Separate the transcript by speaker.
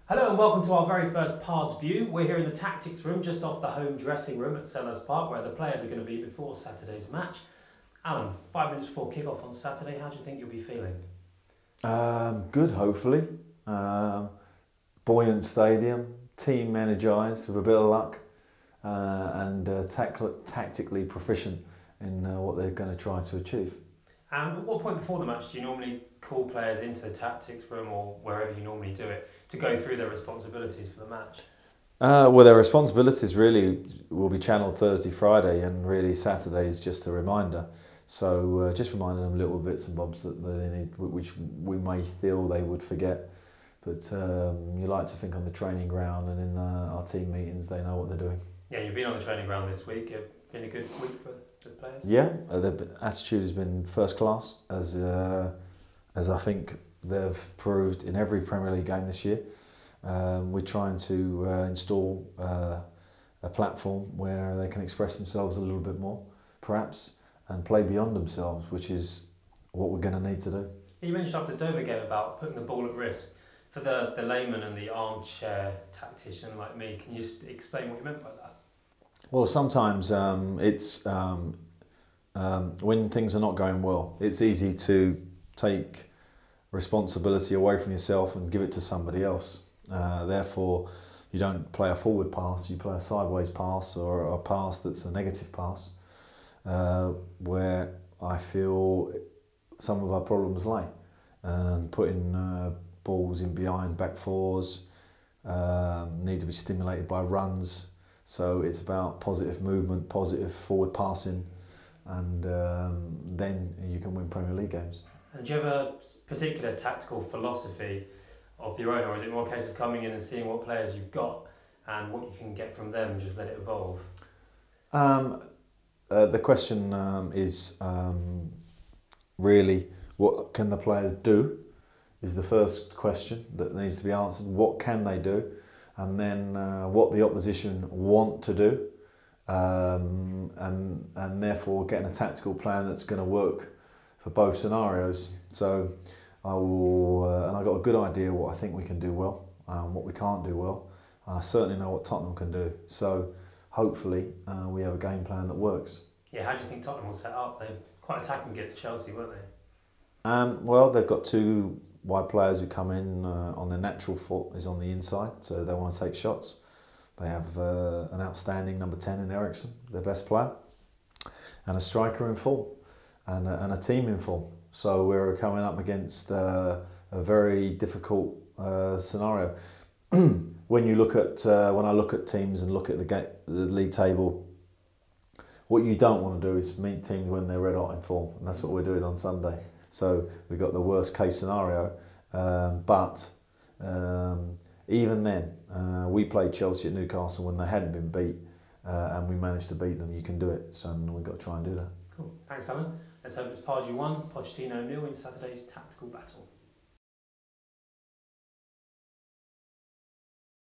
Speaker 1: Hello and welcome to our very first Pards View. We're here in the tactics room just off the home dressing room at Sellers Park where the players are going to be before Saturday's match. Alan, 5 minutes before kick-off on Saturday, how do you think you'll be feeling?
Speaker 2: Good, hopefully. Buoyant stadium, team energised with a bit of luck and tactically proficient in what they're going to try to achieve.
Speaker 1: And at what point before the match do you normally call players into the tactics room or wherever you normally do it to go through their responsibilities for the match?
Speaker 2: Well, their responsibilities really will be channelled Thursday, Friday, and really Saturday is just a reminder. So just reminding them little bits and bobs that they need, which we may feel they would forget. But you like to think on the training ground and in our team meetings they know what they're doing.
Speaker 1: Yeah, you've been on the training ground this week. It's been a good week for the players?
Speaker 2: Yeah, their attitude has been first class, as I think they've proved in every Premier League game this year. We're trying to install a platform where they can express themselves a little bit more, perhaps, and play beyond themselves, which is what we're going to need to do.
Speaker 1: You mentioned after the Dover game about putting the ball at risk. For the layman and the armchair tactician like me, can you just explain what you meant by that?
Speaker 2: Well, sometimes it's when things are not going well, it's easy to take responsibility away from yourself and give it to somebody else. Therefore, you don't play a forward pass, you play a sideways pass or a pass that's a negative pass, where I feel some of our problems lay. And putting balls in behind back fours, need to be stimulated by runs. So it's about positive movement, positive forward passing, and then you can win Premier League games.
Speaker 1: And do you have a particular tactical philosophy of your own, or is it more a case of coming in and seeing what players you've got and what you can get from them and just let it evolve?
Speaker 2: The question is really, what can the players do is the first question that needs to be answered. What can they do? And then what the opposition want to do, and therefore getting a tactical plan that's going to work for both scenarios. So I will, and I've got a good idea what I think we can do well, what we can't do well. I certainly know what Tottenham can do. So hopefully we have a game plan that works.
Speaker 1: Yeah, how do you think Tottenham will set up? They're quite attacking against Chelsea, weren't they?
Speaker 2: Well, they've got two wide players who come in on their natural foot is on the inside, so they want to take shots. They have an outstanding number 10 in Ericsson, their best player, and a striker in full, and a team in full. So we're coming up against a very difficult scenario. When you look at when I look at teams and look at the league table, what you don't want to do is meet teams when they're red hot in form, and that's what we're doing on Sunday. So we've got the worst case scenario, but even then, we played Chelsea at Newcastle when they hadn't been beat, and we managed to beat them. You can do it, so we've got to try and do that.
Speaker 1: Cool. Thanks, Alan. Let's hope it's Pardew 1, Pochettino 0 in Saturday's tactical battle.